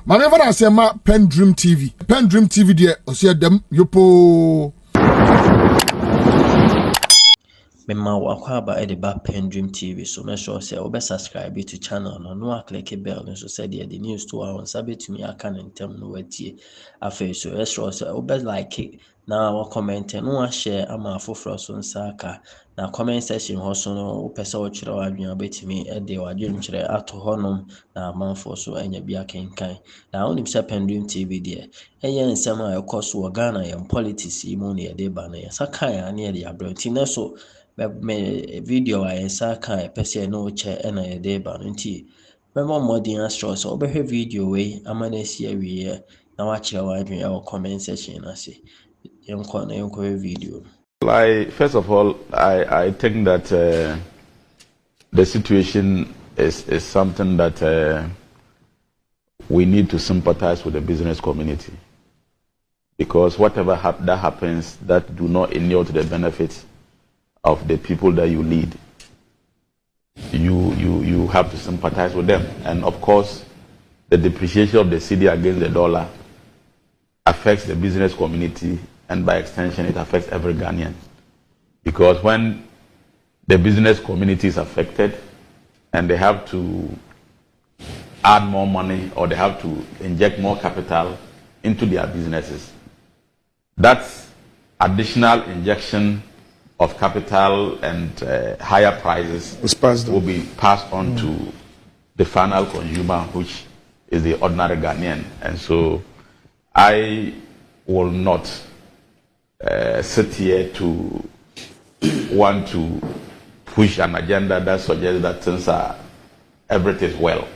Manever I say ma PENDREAM TV. PENDREAM TV there, o see them yopo. Mema wakwaba e de ba PENDREAM TV so make sure say obe subscribe to channel no click bell so say the news to our sabit me aka ntem no watie afa so make sure say obe like na wa comment no share ama afoforo so nsaka na comment section ho so no opese wo kire wa adwen obetimi e de wadwen kire ato honom na amanfo so anya bia kenkan na onim say PENDREAM TV de eye nsem a ekoso Ghana yam politics mu ne de ba na yasaka ya ne de abranti na so me video I saka pese no che na ye de ba nti me mo modern astro so obehwe video we amana si awie na wa kire wa adwen e comment section na se yenko na yenko video. First of all, I think that the situation is something that we need to sympathize with the business community, because whatever that happens that do not inure to the benefit of the people that you lead, you have to sympathize with them. And of course, the depreciation of the cedi against the dollar affects the business community, and by extension, it affects every Ghanaian. Because when the business community is affected and they have to add more money or they have to inject more capital into their businesses, that additional injection of capital and higher prices will be passed on to the final consumer, which is the ordinary Ghanaian. And so I will not sit here to want to push an agenda that suggests that things are everything is well.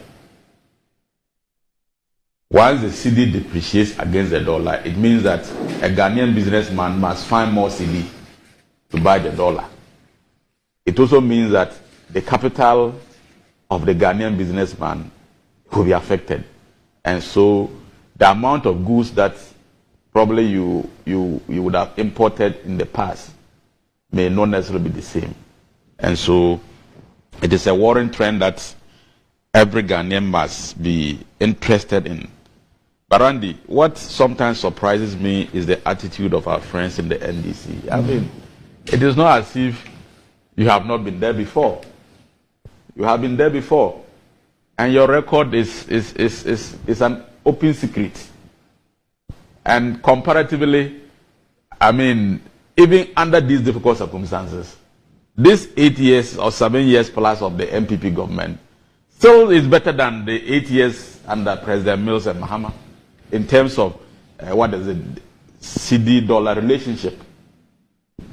Once the cedi depreciates against the dollar, it means that a Ghanaian businessman must find more cedi to buy the dollar. It also means that the capital of the Ghanaian businessman will be affected. And so the amount of goods that probably you would have imported in the past may not necessarily be the same. And so it is a worrying trend that every Ghanaian must be interested in. But Randy, what sometimes surprises me is the attitude of our friends in the NDC. I mean, it is not as if you have not been there before. You have been there before. And your record is an open secret. And comparatively, I mean, even under these difficult circumstances, this 8 years or 7 years plus of the MPP government still is better than the 8 years under President Mills and Mahama in terms of what is it, cedi-dollar relationship.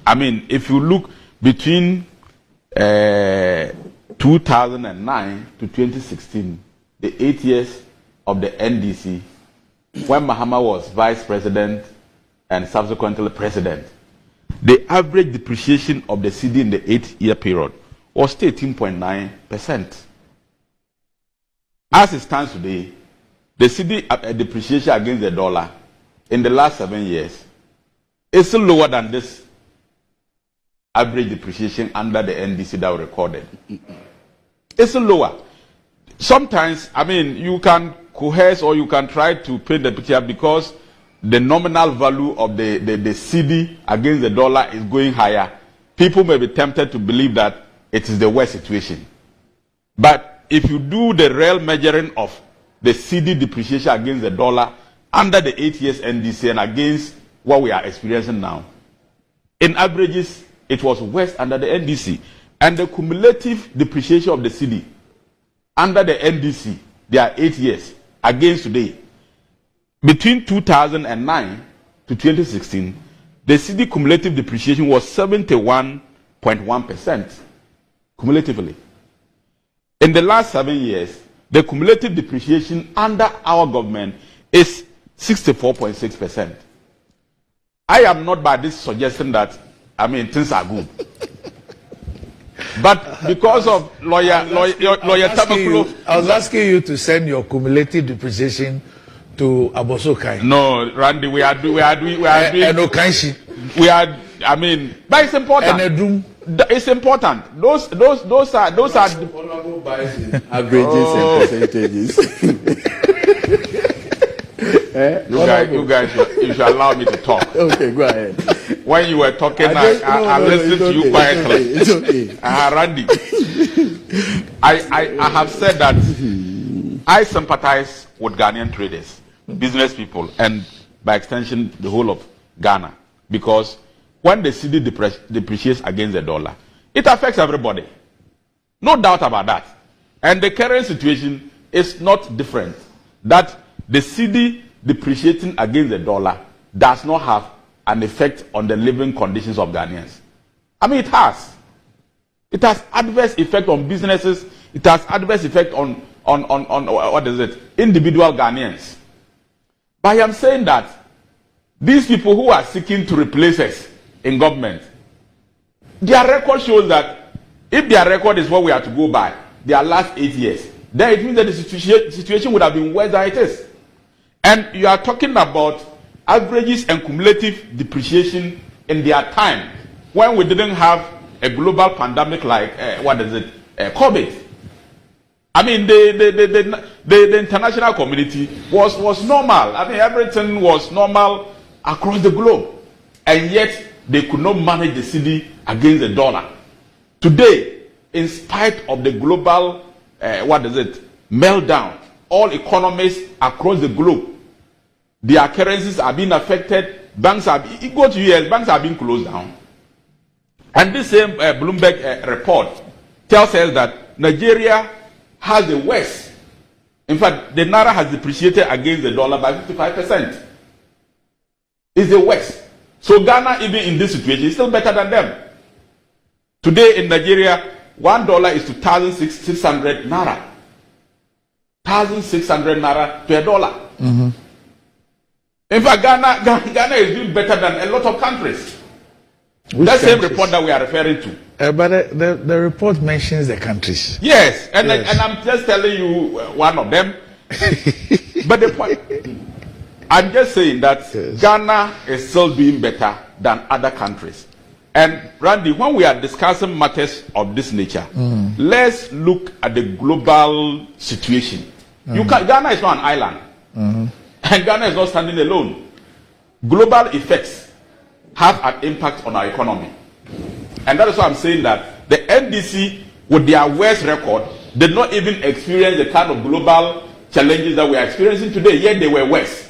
I mean, if you look between 2009 to 2016, the 8 years of the NDC, when Mahama was vice president and subsequently president, the average depreciation of the cedi in the 8-year period was 13.9%. As it stands today, the cedi depreciation against the dollar in the last 7 years is still lower than this average depreciation under the NDC that was recorded. It's still lower. Sometimes, I mean, you can coerce or you can try to paint the picture because the nominal value of the cedi against the dollar is going higher. People may be tempted to believe that it is the worst situation. But if you do the real measuring of the cedi depreciation against the dollar under the 8 years NDC and against what we are experiencing now, in averages, it was worse under the NDC. And the cumulative depreciation of the cedi under the NDC, there are 8 years against today. Between 2009 to 2016, the cedi cumulative depreciation was 71.1% cumulatively. In the last 7 years, the cumulative depreciation under our government is 64.6%. I am not by this suggesting that, I mean, things are good. But because of lawyer Tamakulu, I was asking you to send your cumulative depreciation to Abosokai. No, Randy, we are doing. And Okanshi. We are. I mean, but it's important. And it's important. Those are. Honorable buys in averages and percentages. You guys, you should allow me to talk. Okay, go ahead. When you were talking, I listened to you quietly. It's okay. Randy, I have said that I sympathize with Ghanaian traders, business people, and by extension, the whole of Ghana. Because when the cedi depreciates against the dollar, it affects everybody. No doubt about that. And the current situation is not different. That the cedi depreciating against the dollar does not have an effect on the living conditions of Ghanaians. I mean, it has. It has adverse effect on businesses. It has adverse effect on what is it? Individual Ghanaians. But I am saying that these people who are seeking to replace us in government, their record shows that if their record is what we are to go by, their last 8 years, then it means that the situation would have been worse than it is. And you are talking about averages and cumulative depreciation in their time when we didn't have a global pandemic like COVID. I mean, the international community was normal. I mean, everything was normal across the globe, and yet they could not manage the cedi against the dollar. Today, in spite of the global meltdown, all economies across the globe, their currencies are being affected. Banks are go to US, banks are being closed down. And this same Bloomberg report tells us that Nigeria has the worst. In fact, the naira has depreciated against the dollar by 55%. It's the worst. So Ghana, even in this situation, is still better than them. Today in Nigeria, $1 is to 1,600 naira. 1,600 naira to a dollar. Mm-hmm. In fact, Ghana is doing better than a lot of countries. Which that same countries? report that we are referring to. But the report mentions the countries. Yes, and Yes. I'm just telling you one of them. But the point, I'm just saying that Yes. Ghana is still doing better than other countries. And Randy, when we are discussing matters of this nature, let's look at the global situation. Ghana is not an island. And Ghana is not standing alone. Global effects have an impact on our economy. And that is why I'm saying that the NDC, with their worst record, did not even experience the kind of global challenges that we are experiencing today, yet they were worse.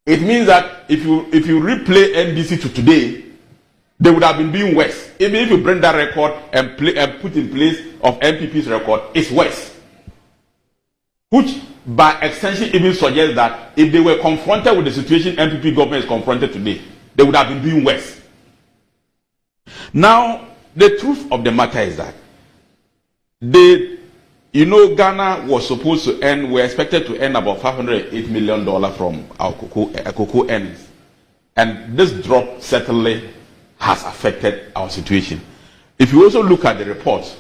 It means that if you replay NDC to today, they would have been doing worse. Even if you bring that record and put in place of MPP's record, it's worse. Which, by extension, even suggests that if they were confronted with the situation MPP government is confronted today, they would have been doing worse. Now, the truth of the matter is that Ghana was supposed to earn, we're expected to earn about $508 million from our cocoa earnings. And this drop certainly has affected our situation. If you also look at the report,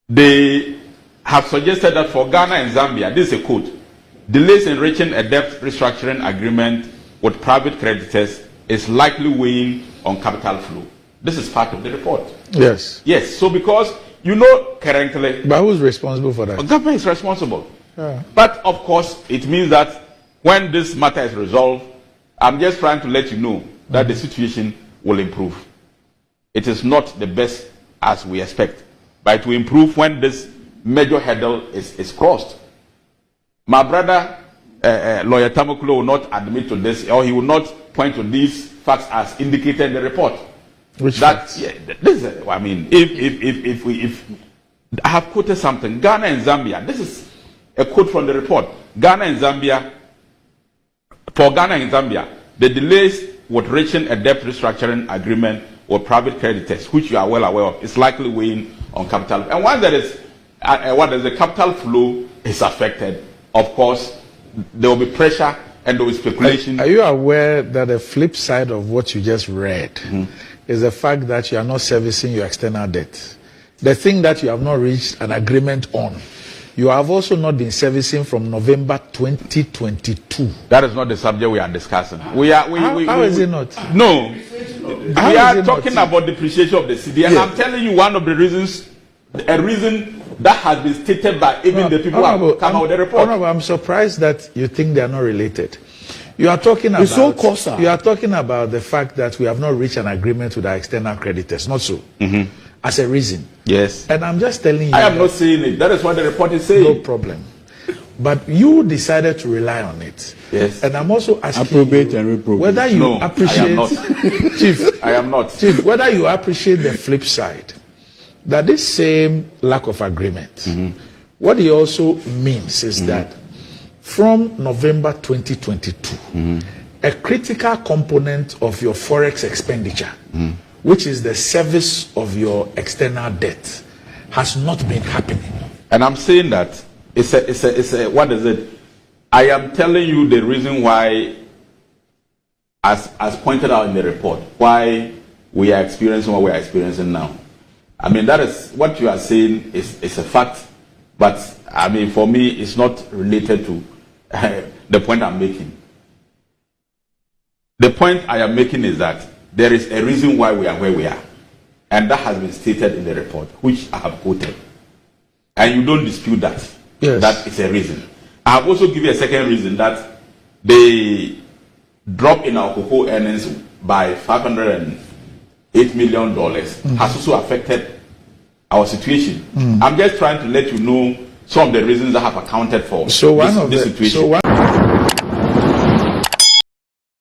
they have suggested that for Ghana and Zambia, this is a quote, delays in reaching a debt restructuring agreement with private creditors is likely weighing on capital flow. This is part of the report. Yes. Yes, so because currently, But who's responsible for that? the government is responsible. Yeah. But of course, it means that when this matter is resolved, I'm just trying to let you know that the situation will improve. It is not the best as we expect, but it will improve when this major hurdle is crossed. My brother, Lawyer Tamaklo, will not admit to this, or he will not point to these facts as indicated in the report. Which facts? This is, I mean, if I have quoted something, Ghana and Zambia, this is a quote from the report. For Ghana and Zambia, the delays with reaching a debt restructuring agreement with private creditors, which you are well aware of, is likely weighing on capital. And once there is the capital flow is affected, of course, there will be pressure and there will be speculation. Are you aware that the flip side of what you just read is the fact that you are not servicing your external debt? The thing that you have not reached an agreement on, you have also not been servicing from November 2022. That is not the subject we are discussing. How is it not? No. We are talking about depreciation of the cedi, and I'm telling you one of the reasons, a reason that has been stated by even the people who have come out with the report. Honorable, I'm surprised that you think they are not related. You are talking about. It's so costly. You are talking about the fact that we have not reached an agreement with our external creditors. Not so. As a reason. Yes. And I'm just telling you. I am not saying it. That is what the report is saying. No problem. But you decided to rely on it. Yes. And I'm also asking Appropriate you and reprobate. whether you appreciate. I am not. Chief. I am not. Chief, whether you appreciate the flip side, that this same lack of agreement, what it also means is that from November 2022, a critical component of your forex expenditure, which is the service of your external debt, has not been happening. And I'm saying that it's a what is it? I am telling you the reason why, as pointed out in the report, why we are experiencing what we are experiencing now. I mean, that is what you are saying is a fact, but I mean, for me, it's not related to the point I'm making. The point I am making is that there is a reason why we are where we are, and that has been stated in the report, which I have quoted, and you don't dispute that. Yes. That is a reason. I have also given a second reason, that the drop in our cocoa earnings by $508 million has also affected our situation. I'm just trying to let you know some of the reasons that have accounted for this situation.